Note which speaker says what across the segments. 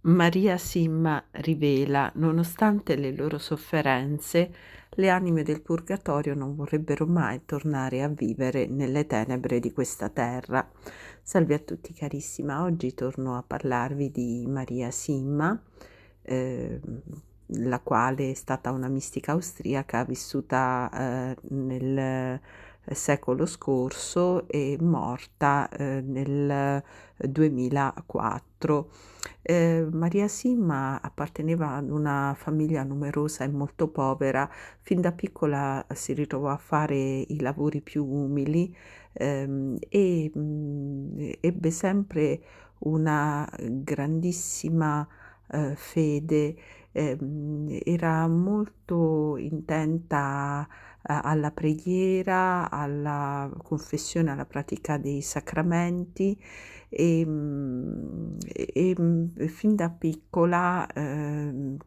Speaker 1: Maria Simma rivela: nonostante le loro sofferenze, le anime del purgatorio non vorrebbero mai tornare a vivere nelle tenebre di questa terra. Salve a tutti carissima, oggi torno a parlarvi di Maria Simma, ehm, la quale è stata una mistica austriaca vissuta nel secolo scorso e morta nel 2004. Maria Simma apparteneva ad una famiglia numerosa e molto povera. Fin da piccola si ritrovò a fare i lavori più umili, ebbe sempre una grandissima, fede, era molto intenta a alla preghiera, alla confessione, alla pratica dei sacramenti. Fin da piccola,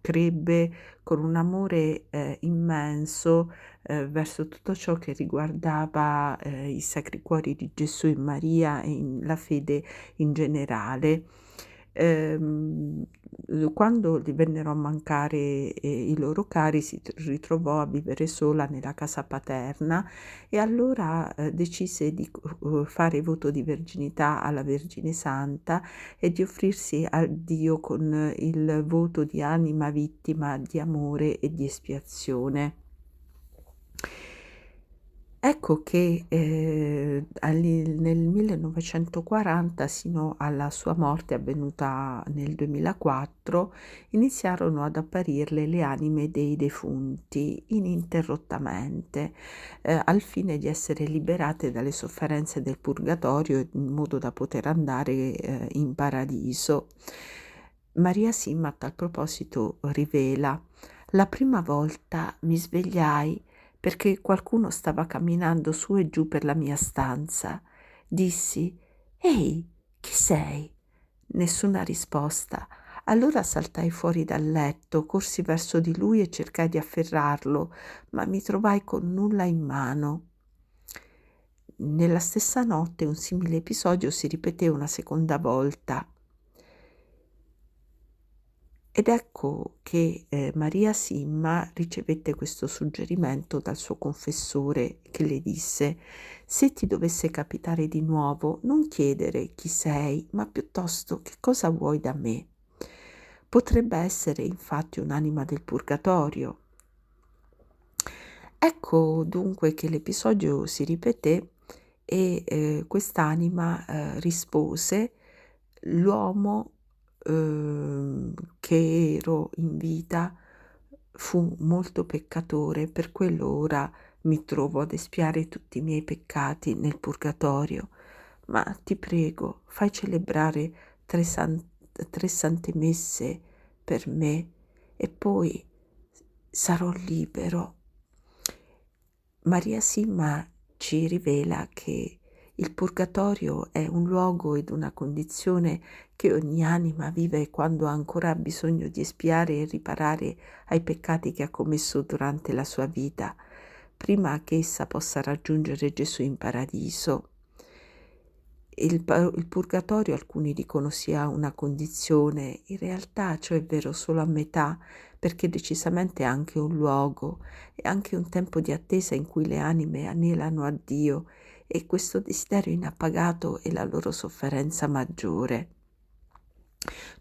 Speaker 1: crebbe con un amore, immenso, verso tutto ciò che riguardava, i Sacri Cuori di Gesù e Maria e la fede in generale. Ehm, Quando gli vennero a mancare, i loro cari, ritrovò a vivere sola nella casa paterna e allora, decise di fare voto di verginità alla Vergine Santa e di offrirsi a Dio con il voto di anima vittima di amore e di espiazione. Ecco che, nel 1940 sino alla sua morte avvenuta nel 2004, iniziarono ad apparirle le anime dei defunti ininterrottamente, al fine di essere liberate dalle sofferenze del purgatorio in modo da poter andare, in paradiso. Maria Sim a tal proposito rivela: "La prima volta mi svegliai perché qualcuno stava camminando su e giù per la mia stanza. Dissi: "Ehi, chi sei?" Nessuna risposta. Allora saltai fuori dal letto, corsi verso di lui e cercai di afferrarlo, ma mi trovai con nulla in mano. Nella stessa notte un simile episodio si ripeté una seconda volta. Ed ecco che, Maria Simma ricevette questo suggerimento dal suo confessore che le disse: "Se ti dovesse capitare di nuovo, non chiedere chi sei, ma piuttosto che cosa vuoi da me." Potrebbe essere infatti un'anima del purgatorio. Ecco dunque che l'episodio si ripeté e, quest'anima, rispose: "L'uomo, che ero in vita fu molto peccatore, per quello ora mi trovo ad espiare tutti i miei peccati nel purgatorio. Ma ti prego, fai celebrare 3 sante messe per me e poi sarò libero." Maria Simma ci rivela che il purgatorio è un luogo ed una condizione che ogni anima vive quando ha ancora bisogno di espiare e riparare ai peccati che ha commesso durante la sua vita, prima che essa possa raggiungere Gesù in paradiso. Il purgatorio alcuni dicono sia una condizione, in realtà ciò è vero solo a metà, perché decisamente è anche un luogo, è anche un tempo di attesa in cui le anime anelano a Dio e questo desiderio inappagato è la loro sofferenza maggiore.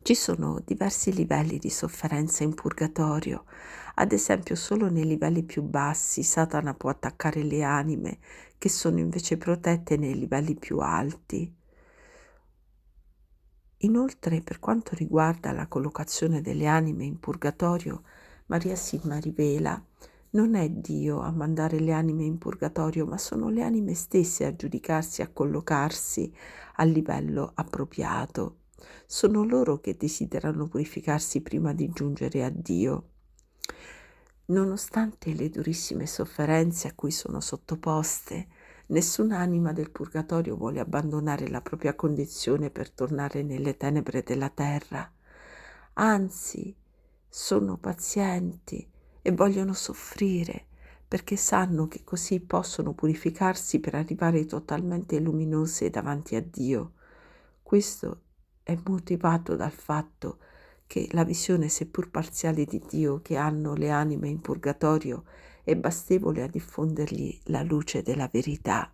Speaker 1: Ci sono diversi livelli di sofferenza in purgatorio. Ad esempio, solo nei livelli più bassi Satana può attaccare le anime, che sono invece protette nei livelli più alti. Inoltre, per quanto riguarda la collocazione delle anime in purgatorio, Maria Simma rivela: non è Dio a mandare le anime in purgatorio, ma sono le anime stesse a giudicarsi, a collocarsi al livello appropriato. Sono loro che desiderano purificarsi prima di giungere a Dio. Nonostante le durissime sofferenze a cui sono sottoposte, nessuna anima del purgatorio vuole abbandonare la propria condizione per tornare nelle tenebre della terra. Anzi, sono pazienti e vogliono soffrire perché sanno che così possono purificarsi per arrivare totalmente luminose davanti a Dio. Questo è motivato dal fatto che la visione, seppur parziale, di Dio che hanno le anime in purgatorio è bastevole a diffondergli la luce della verità.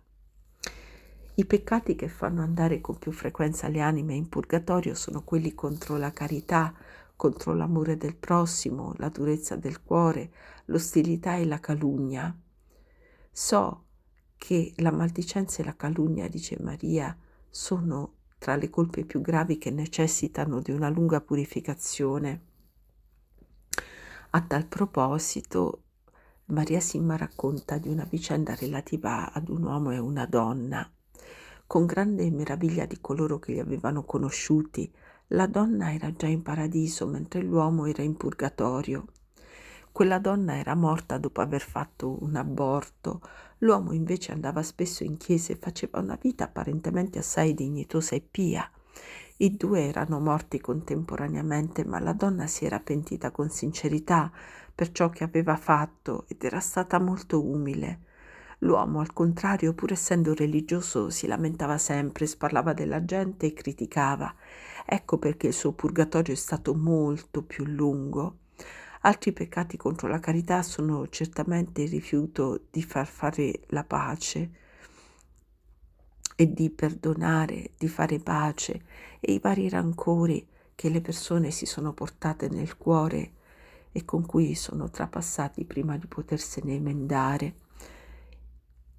Speaker 1: I peccati che fanno andare con più frequenza le anime in purgatorio sono quelli contro la carità, contro l'amore del prossimo, la durezza del cuore, l'ostilità e la calunnia. So che la maldicenza e la calunnia, dice Maria, sono tra le colpe più gravi che necessitano di una lunga purificazione. A tal proposito, Maria Simma racconta di una vicenda relativa ad un uomo e una donna. Con grande meraviglia di coloro che li avevano conosciuti, la donna era già in paradiso mentre l'uomo era in purgatorio. Quella donna era morta dopo aver fatto un aborto, l'uomo invece andava spesso in chiesa e faceva una vita apparentemente assai dignitosa e pia. I due erano morti contemporaneamente, ma la donna si era pentita con sincerità per ciò che aveva fatto ed era stata molto umile. L'uomo, al contrario, pur essendo religioso, si lamentava sempre, sparlava della gente e criticava. Ecco perché il suo purgatorio è stato molto più lungo. Altri peccati contro la carità sono certamente il rifiuto di far fare la pace e di perdonare, di fare pace, e i vari rancori che le persone si sono portate nel cuore e con cui sono trapassati prima di potersene emendare.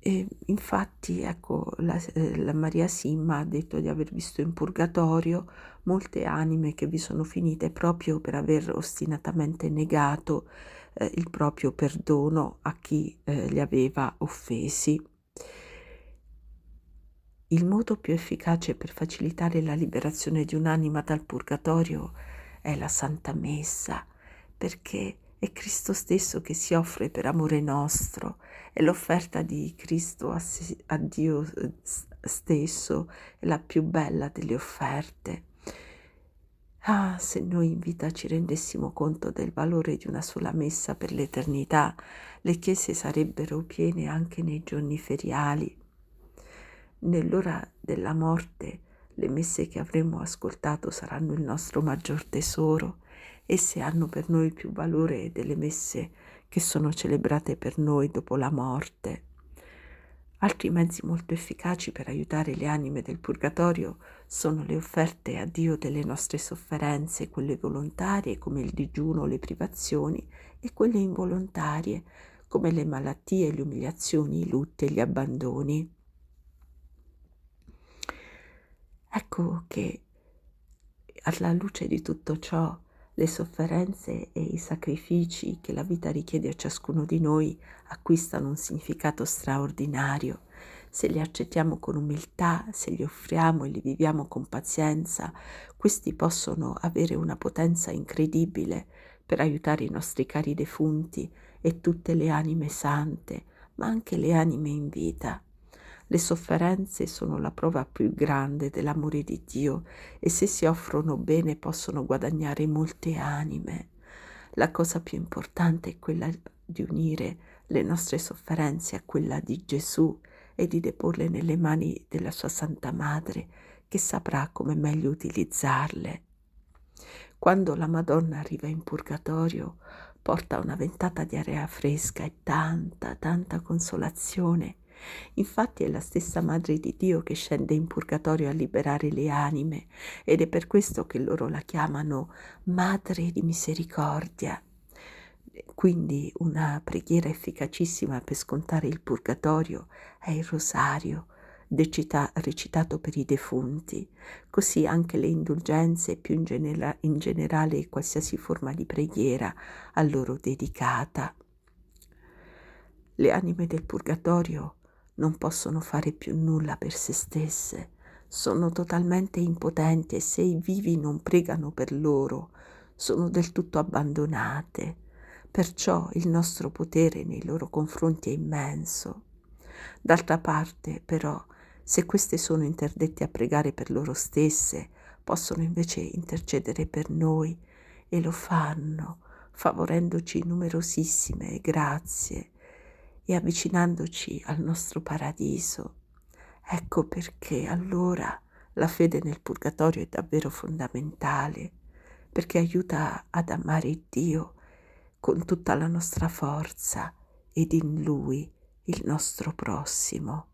Speaker 1: E infatti, ecco, la Maria Simma ha detto di aver visto in purgatorio molte anime che vi sono finite proprio per aver ostinatamente negato il proprio perdono a chi li aveva offesi. Il modo più efficace per facilitare la liberazione di un'anima dal purgatorio è la Santa Messa, perché è Cristo stesso che si offre per amore nostro, è l'offerta di Cristo a Dio stesso, è la più bella delle offerte. Ah, se noi in vita ci rendessimo conto del valore di una sola messa per l'eternità, le chiese sarebbero piene anche nei giorni feriali. Nell'ora della morte, le messe che avremo ascoltato saranno il nostro maggior tesoro. Esse hanno per noi più valore delle messe che sono celebrate per noi dopo la morte. Altri mezzi molto efficaci per aiutare le anime del purgatorio sono le offerte a Dio delle nostre sofferenze, quelle volontarie come il digiuno, le privazioni, e quelle involontarie come le malattie, le umiliazioni, i lutti e gli abbandoni. Ecco che alla luce di tutto ciò, le sofferenze e i sacrifici che la vita richiede a ciascuno di noi acquistano un significato straordinario. Se li accettiamo con umiltà, se li offriamo e li viviamo con pazienza, questi possono avere una potenza incredibile per aiutare i nostri cari defunti e tutte le anime sante, ma anche le anime in vita. Le sofferenze sono la prova più grande dell'amore di Dio e se si offrono bene possono guadagnare molte anime. La cosa più importante è quella di unire le nostre sofferenze a quella di Gesù e di deporle nelle mani della sua Santa Madre, che saprà come meglio utilizzarle. Quando la Madonna arriva in purgatorio, porta una ventata di aria fresca e tanta consolazione. Infatti è la stessa Madre di Dio che scende in purgatorio a liberare le anime ed è per questo che loro la chiamano Madre di Misericordia. Quindi una preghiera efficacissima per scontare il purgatorio è il rosario, recitato per i defunti, così anche le indulgenze, più in generale qualsiasi forma di preghiera a loro dedicata. Le anime del purgatorio non possono fare più nulla per se stesse, sono totalmente impotenti e se i vivi non pregano per loro, sono del tutto abbandonate. Perciò il nostro potere nei loro confronti è immenso. D'altra parte, però, se queste sono interdette a pregare per loro stesse, possono invece intercedere per noi e lo fanno, favorendoci numerosissime grazie e avvicinandoci al nostro paradiso. Ecco perché allora la fede nel purgatorio è davvero fondamentale. perché aiuta ad amare Dio con tutta la nostra forza ed in Lui il nostro prossimo.